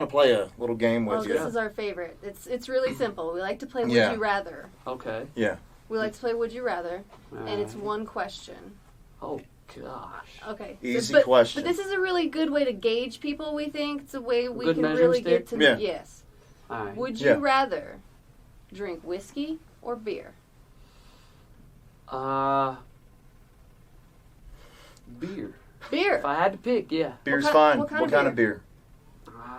to play a little game Oh, with this you. is our favorite. It's really simple. We like to play Would Yeah. You Rather. Okay. Yeah. We like to play Would You Rather, All and it's right. one question. Oh gosh. Okay. Easy but, question. But this is a really good way to gauge people, we think. It's a way we Good can measuring really get stick? to Yeah. Yes. All right. Would you Yeah. rather drink whiskey or beer? Beer. Beer. If I had to pick, yeah. Beer's What fine. what kind What of kind of beer?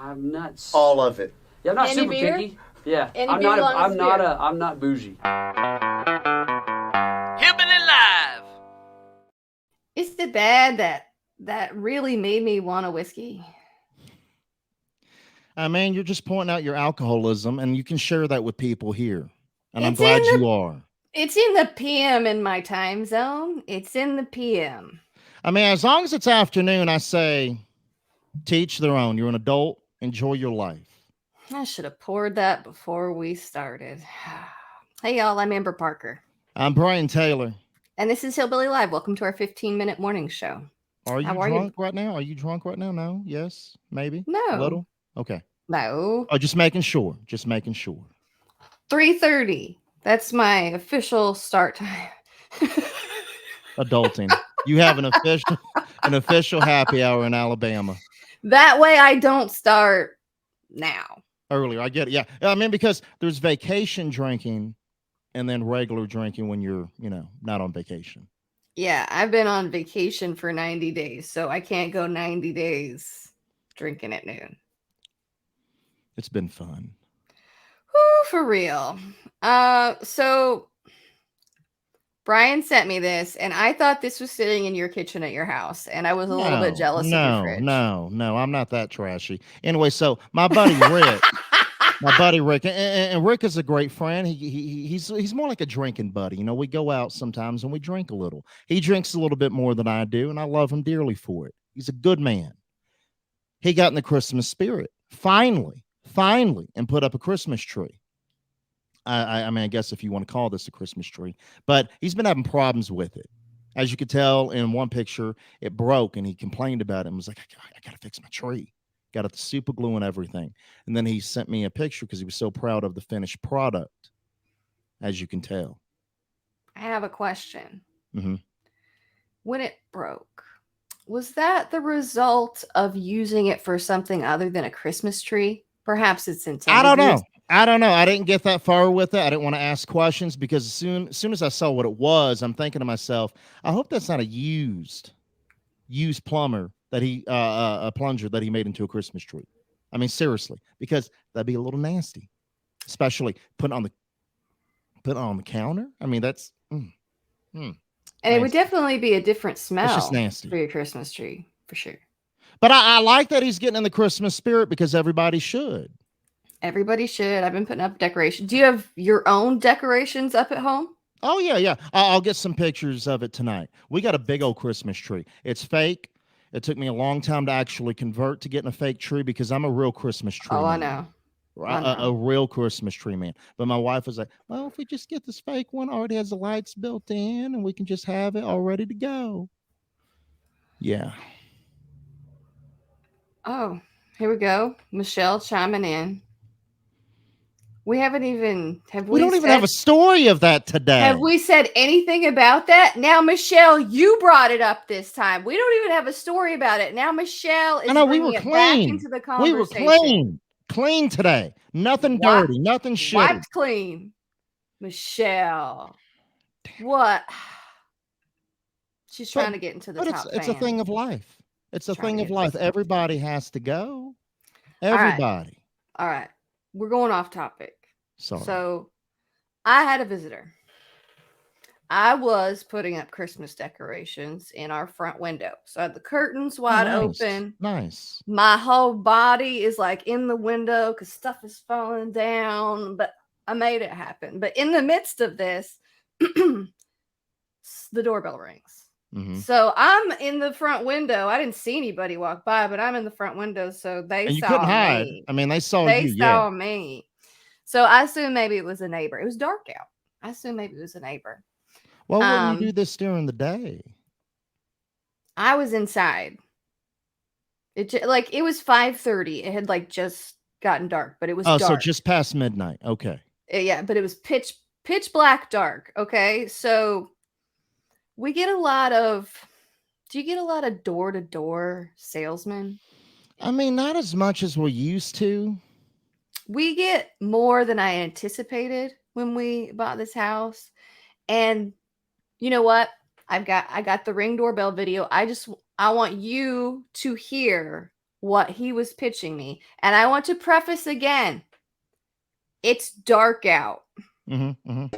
I'm not. All of it. Yeah, I'm not Any super beer? picky. Yeah. Any I'm beer not. long as I'm not. beer. I'm not bougie. Hillbilly Live. Is it bad that really made me want a whiskey? I mean, you're just pointing out your alcoholism, and you can share that with people here. And I'm It's glad in you the- are. It's in the PM in my time zone. It's in the PM. I mean, as long as it's afternoon, I say teach their own. You're an adult. Enjoy your life. I should have poured that before we started. Hey, y'all, I'm Amber Parker. I'm Brian Taylor. And this is Hillbilly Live. Welcome to our 15-minute morning show. Are you How are you? drunk right now? Are you drunk right now? No? Yes? Maybe? No. A little? Okay. No. Oh, just making sure. Just making sure. 3:30. That's my official start time. Adulting. You have an official happy hour in Alabama. That way I don't start now. Earlier. I get it. Yeah. I mean, because there's vacation drinking and then regular drinking when you're, not on vacation. Yeah, I've been on vacation for 90 days, so I can't go 90 days drinking at noon. It's been fun. Woo, for real. So Brian sent me this, and I thought this was sitting in your kitchen at your house, and I was a little bit jealous of your fridge. No, I'm not that trashy. Anyway, so my buddy Rick, and Rick is a great friend. He's more like a drinking buddy. We go out sometimes and we drink a little. He drinks a little bit more than I do, and I love him dearly for it. He's a good man. He got in the Christmas spirit finally, and put up a Christmas tree. I mean, I guess if you want to call this a Christmas tree, but he's been having problems with it. As you could tell in one picture, it broke, and he complained about it and was like, I got to fix my tree. Got it the super glue and everything. And then he sent me a picture because he was so proud of the finished product, as you can tell. I have a question. Mm-hmm. When it broke, was that the result of using it for something other than a Christmas tree? Perhaps it's intended. I don't know. I didn't get that far with it. I didn't want to ask questions because as soon as I saw what it was, I'm thinking to myself, I hope that's not a used plumber that a plunger that he made into a Christmas tree. I mean, seriously, because that'd be a little nasty, especially putting on the counter. I mean, that's and it would definitely be a different smell. It's just nasty for your Christmas tree, for sure. But I like that he's getting in the Christmas spirit because everybody should. Everybody should. I've been putting up decorations. Do you have your own decorations up at home? Oh, yeah. I'll get some pictures of it tonight. We got a big old Christmas tree. It's fake. It took me a long time to actually convert to getting a fake tree because I'm a real Christmas tree man. I know. A real Christmas tree man. But my wife was like, well, if we just get this fake one, already has the lights built in and we can just have it all ready to go. Yeah. Oh, here we go. Michelle chiming in. We haven't even we don't even have a story of that today. Have we said anything about that? Now, Michelle, you brought it up this time. We don't even have a story about it. Now, Michelle is bringing it back into the conversation. We were clean today. Nothing dirty, nothing shitty. Wiped clean. Michelle. What? She's trying to get into the top. It's a thing of life. It's a thing of life. Everybody has to go. Everybody. All right. We're going off topic. Sorry. So I had a visitor. I was putting up Christmas decorations in our front window. So I had the curtains wide open. Nice. My whole body is like in the window because stuff is falling down. But I made it happen. But in the midst of this, the doorbell rings. Mm-hmm. So I'm in the front window. I didn't see anybody walk by, but I'm in the front window, so they and you saw couldn't me. hide. I mean, they saw you. They saw me. So I assume maybe it was a neighbor. It was dark out. I assume maybe it was a neighbor. Well, wouldn't you do this during the day? I was inside. Like it was 5:30. It had like just gotten dark, but it was Oh, dark. so just past midnight. Okay. Yeah, but it was pitch black dark. Okay, so we get a lot of. Do you get a lot of door to door salesmen? I mean, not as much as we're used to. We get more than I anticipated when we bought this house, and you know what? I got the Ring doorbell video. I want you to hear what he was pitching me. And I want to preface again. It's dark out.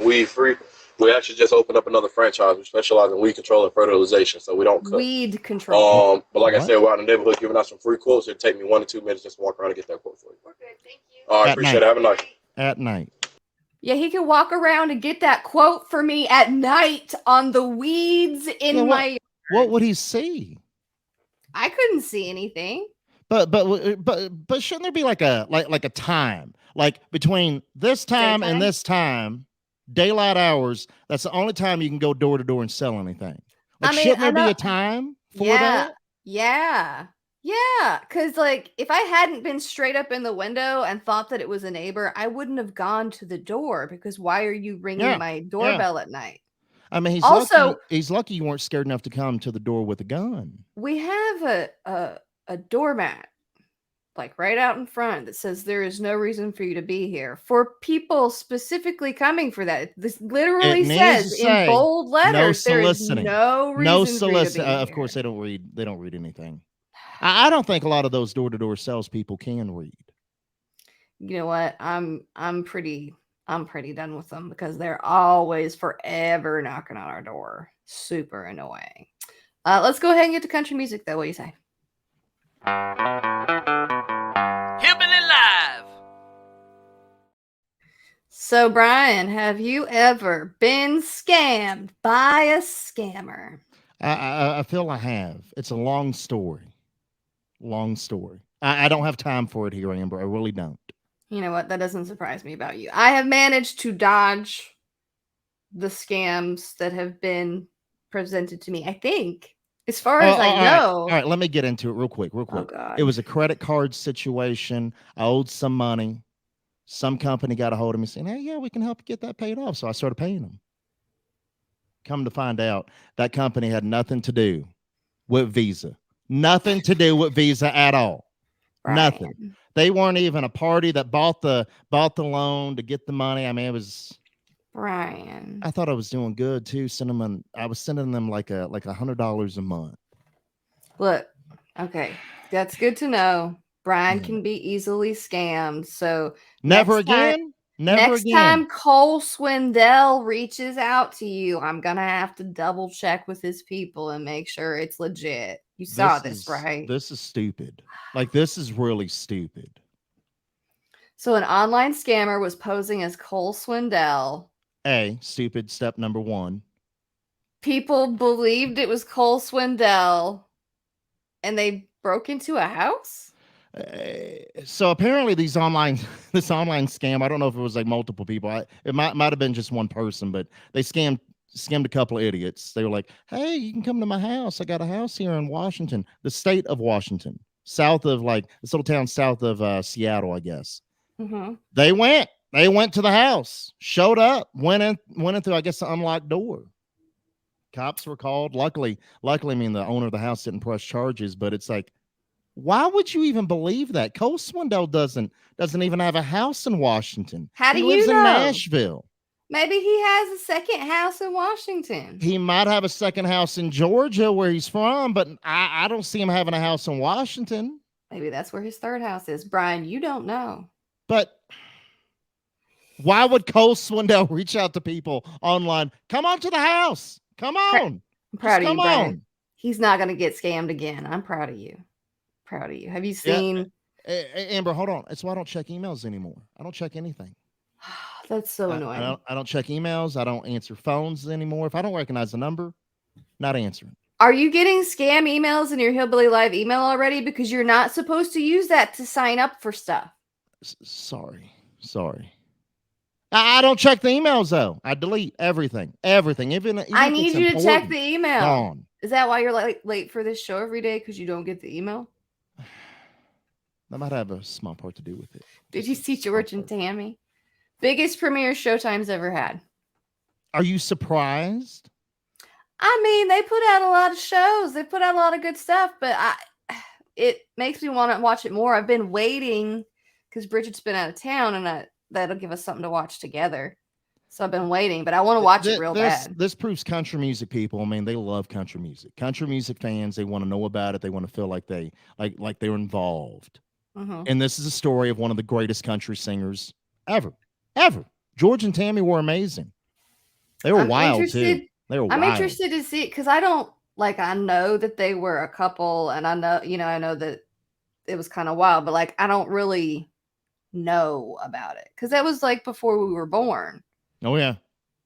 Weed free. We actually just opened up another franchise. We specialize in weed control and fertilization, so we don't cut. Weed control. But like I said, we're out in the neighborhood giving out some free quotes. It'll take me 1 to 2 minutes just to walk around and get that quote for you. We're good, thank you. All right, appreciate it. Have a nice. At night. Yeah, he can walk around and get that quote for me at night on the weeds in my yard. What would he see? I couldn't see anything. But shouldn't there be like a time, like between this time and this time, daylight hours? That's the only time you can go door to door and sell anything. Like, shouldn't there be a time for that? Yeah. Because like if I hadn't been straight up in the window and thought that it was a neighbor, I wouldn't have gone to the door, because why are you ringing my doorbell at night? I mean, he's lucky you weren't scared enough to come to the door with a gun. We have a doormat like right out in front that says there is no reason for you to be here, for people specifically coming for that. This literally says in bold letters, there is no reason for you to be here. Of course, they don't read anything. I don't think a lot of those door to door salespeople can read. You know what? I'm pretty done with them, because they're always forever knocking on our door. Super annoying. Let's go ahead and get to country music, though. What do you say? Hillbilly Live. So, Brian, have you ever been scammed by a scammer? I feel I have. It's a long story. I don't have time for it here, Amber. I really don't. You know what? That doesn't surprise me about you. I have managed to dodge the scams that have been presented to me, I think, as far as I know. All right, let me get into it real quick. Oh, God. It was a credit card situation. I owed some money. Some company got a hold of me saying, hey, yeah, we can help you get that paid off. So I started paying them. Come to find out, that company had nothing to do with Visa. Nothing to do with Visa at all. Right. Nothing. They weren't even a party that bought the loan to get the money. I mean, it was Brian. I thought I was doing good too. I was sending them like $100 a month. Look, okay, that's good to know. Brian can be easily scammed. So never again. Next time Cole Swindell reaches out to you, I'm gonna have to double check with his people and make sure it's legit. You saw this, right? This is stupid. Like, this is really stupid. So an online scammer was posing as Cole Swindell. Stupid step number one. People believed it was Cole Swindell, and they broke into a house? So apparently this online scam, I don't know if it was like multiple people. It might have been just one person, but they scammed a couple of idiots. They were like, hey, you can come to my house. I got a house here in Washington, the state of Washington, south of like this little town south of Seattle, I guess. Mm-hmm. They went to the house, showed up, went in through, I guess, the unlocked door. Cops were called. Luckily, I mean, the owner of the house didn't press charges, but it's like, why would you even believe that? Cole Swindell doesn't even have a house in Washington. How do you know? He lives in Nashville. Maybe he has a second house in Washington. He might have a second house in Georgia where he's from, but I don't see him having a house in Washington. Maybe that's where his third house is. Brian, you don't know. But why would Cole Swindell reach out to people online? Come on to the house. Come on. I'm proud of you, Brian. He's not going to get scammed again. I'm proud of you. Have you seen? Yeah. Amber, hold on. That's why I don't check emails anymore. I don't check anything. That's so annoying. I don't check emails. I don't answer phones anymore. If I don't recognize the number, not answering. Are you getting scam emails in your Hillbilly Live email already? Because you're not supposed to use that to sign up for stuff. Sorry. I don't check the emails though. I delete everything. Even I need you to check the email. Gone. Is that why you're late for this show every day? Because you don't get the email? That might have a small part to do with it. Did Just you a see small George and part. Tammy? Biggest premiere Showtime's ever had. Are you surprised? I mean, they put out a lot of shows. They put out a lot of good stuff, but it makes me want to watch it more. I've been waiting because Bridget's been out of town, and that'll give us something to watch together. So I've been waiting, but I want to watch it real bad. This proves country music people. I mean, they love country music. Country music fans, they want to know about it. They want to feel like they're involved. Mm-hmm. And this is a story of one of the greatest country singers ever. George and Tammy were amazing. They were wild too. They were I'm wild. interested to see it because I know that they were a couple, and I know that it was kind of wild, but like I don't really know about it because that was like before we were born. Oh yeah.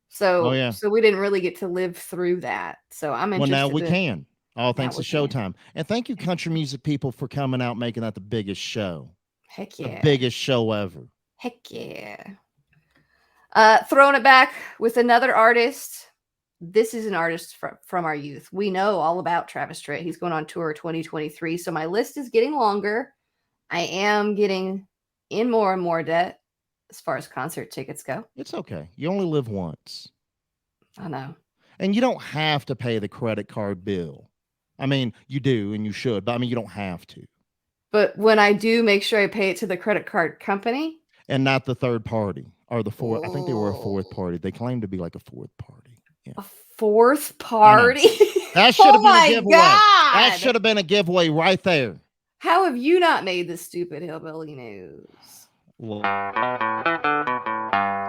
So we didn't really get to live through that. So I'm interested. Well, now we can. All thanks to we Showtime. And thank you, country music people, for coming out making that the biggest show. Heck yeah. The biggest show ever. Heck yeah. Throwing it back with another artist. This is an artist from our youth. We know all about Travis Tritt. He's going on tour 2023. So my list is getting longer. I am getting in more and more debt as far as concert tickets go. It's okay. You only live once. I know. And you don't have to pay the credit card bill. I mean, you do and you should, but I mean, you don't have to. But when I do, make sure I pay it to the credit card company. And not the third party or the fourth. I think they were a fourth party. They claimed to be like a fourth party. Yeah. A fourth party? That should have been a giveaway. God. That should have been a giveaway right there. How have you not made this stupid hillbilly news? Well,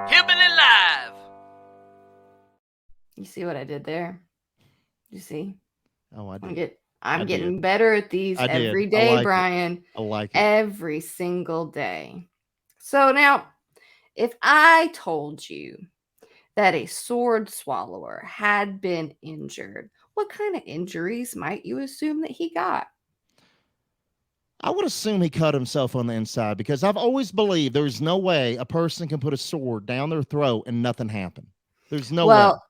Hillbilly Live. You see what I did there? You see? oh, I did. I'm I getting did. better at these I did. every I day, like it. Brian. I like it. Every single day. So now, if I told you that a sword swallower had been injured, what kind of injuries might you assume that he got? I would assume he cut himself on the inside because I've always believed there's no way a person can put a sword down their throat and nothing happened. There's no way. Well,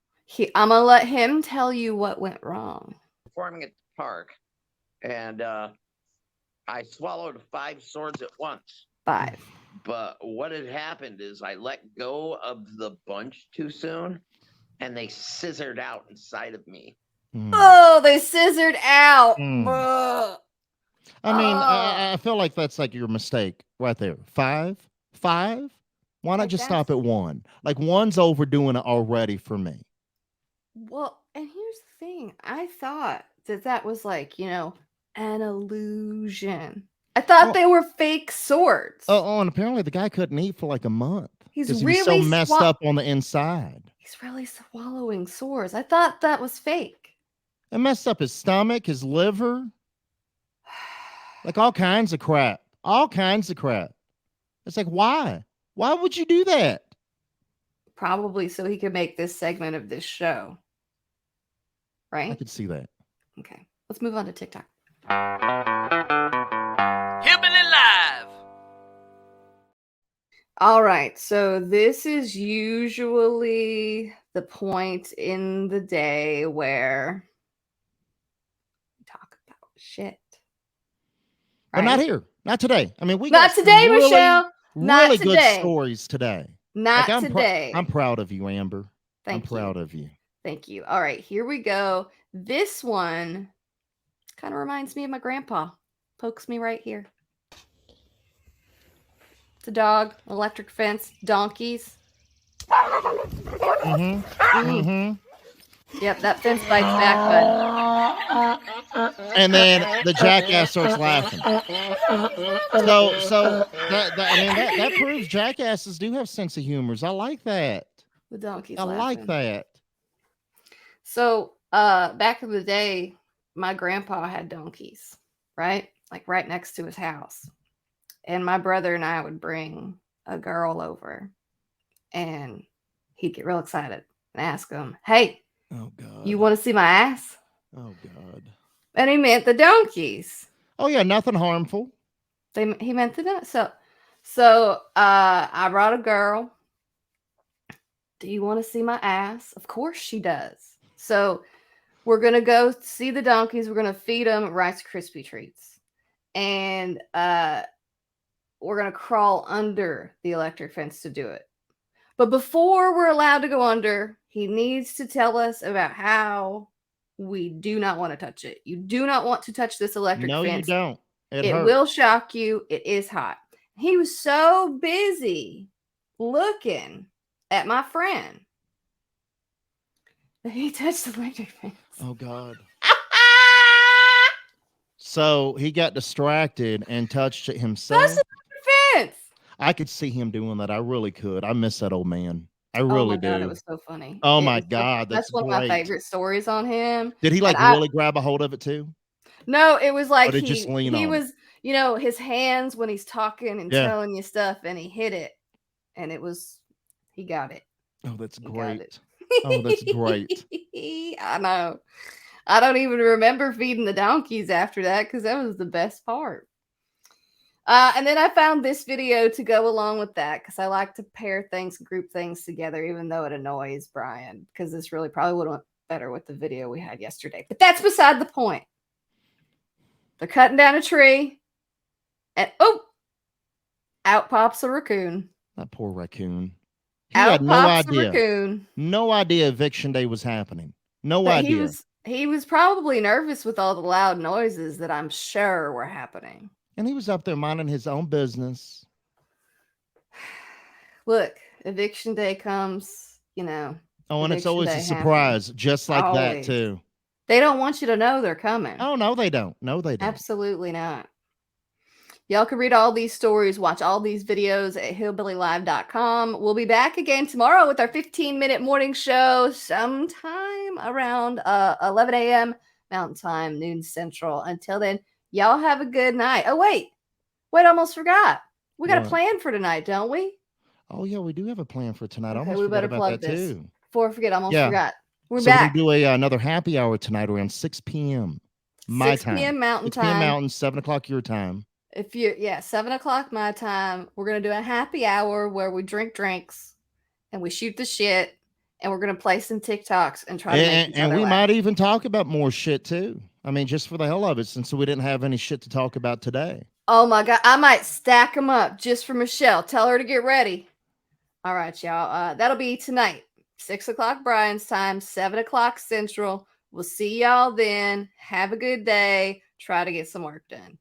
I'm going to let him tell you what went wrong. Performing at the park, and I swallowed 5 swords at once. 5. But what had happened is I let go of the bunch too soon, and they scissored out inside of me. Mm. Oh, they scissored out. Mm. Ugh. I mean, Oh. I feel like that's like your mistake right there. 5? Why not Like just that's- stop at 1? Like 1's overdoing it already for me. Well, and here's the thing. I thought that was like, an illusion. I thought Oh. they were fake swords. Oh, and apparently the guy couldn't eat for like a month He's because he was so really messed up on the inside. He's really swallowing swords. I thought that was fake. It messed up his stomach, his liver, like all kinds of crap. All kinds of crap. It's like, why? Why would you do that? Probably so he could make this segment of this show. I Right? could see that. Okay. Let's move on to TikTok. Hillbilly Live. All right. So this is usually the point in the day where we talk about shit. But not Right? here. Not today. I mean, we Not got some today, really, Michelle. Not really good today. stories today. Not Like, today. I'm proud of you, Amber. Thank I'm proud of you. Thank you. All right, here we go. This one kind of reminds me of my grandpa. Pokes me right here. It's a dog, electric fence, donkeys. Mm-hmm. Mm. Mm-hmm. Yep, that fence bites back, bud. And then the jackass starts laughing. So that proves jackasses do have sense of humors. I like that. The donkeys. I like laughing. that. So, back in the day, my grandpa had donkeys, right? Like right next to his house. And my brother and I would bring a girl over, and he'd get real excited and ask him, "Hey, Oh God. you want to see my ass?" Oh God. And he meant the donkeys. Oh yeah, nothing harmful. He meant the donkeys. So I brought a girl. Do you want to see my ass? Of course she does. So we're gonna go see the donkeys. We're gonna feed them Rice Krispie treats. And we're going to crawl under the electric fence to do it. But before we're allowed to go under, he needs to tell us about how we do not want to touch it. You do not want to touch this electric No, fence. you don't. It It hurts. will shock you. It is hot. He was so busy looking at my friend that he touched the electric fence. Oh God. So he got distracted and touched it himself. Touched the electric fence. I could see him doing that. I really could. I miss that old man. I Oh really my God, do. it was so funny. Oh It my was so- God, that's that's one of my great. favorite stories on him. Did he like And I- really grab a hold of it too? No, it was like did he just lean he on it? was, you know, his hands when he's talking and Yeah. telling you stuff, and he hit it, and he got it. Oh, that's He got great. it. Oh, that's great. I know. I don't even remember feeding the donkeys after that because that was the best part. And then I found this video to go along with that because I like to pair things, group things together, even though it annoys Brian because this really probably would have went better with the video we had yesterday. But that's beside the point. They're cutting down a tree, and out pops a raccoon. That poor raccoon. He Out had no pops a idea. raccoon. No idea eviction day was happening. No But idea. he was probably nervous with all the loud noises that I'm sure were happening. And he was up there minding his own business. Look, eviction day comes, you know. Oh, and it's Eviction always a day surprise, just like that Always. too. They don't want you to know they're coming. Oh no, they don't. No, they don't. Absolutely not. Y'all can read all these stories, watch all these videos at hillbillylive.com. We'll be back again tomorrow with our 15-minute morning show sometime around 11 a.m. Mountain Time, noon Central. Until then, y'all have a good night. Oh, wait, almost forgot. We got a What? plan for tonight, don't we? Oh yeah, we do have a plan for tonight. I Okay, almost we forgot better about plug that this. too. Before I forget, I almost Yeah. forgot. We're So back. we're gonna do another happy hour tonight around 6 p.m. my 6 time. p.m. Mountain 6 p.m. Time. Mountain, 7 o'clock your time. If you 7 o'clock my time, we're gonna do a happy hour where we drink drinks and we shoot the shit and we're gonna play some TikToks and try to make each And other we laugh. might even talk about more shit too. I mean, just for the hell of it, since we didn't have any shit to talk about today. Oh my God, I might stack them up just for Michelle. Tell her to get ready. All right, y'all. That'll be tonight, 6 o'clock Brian's time, 7 o'clock Central. We'll see y'all then. Have a good day. Try to get some work done.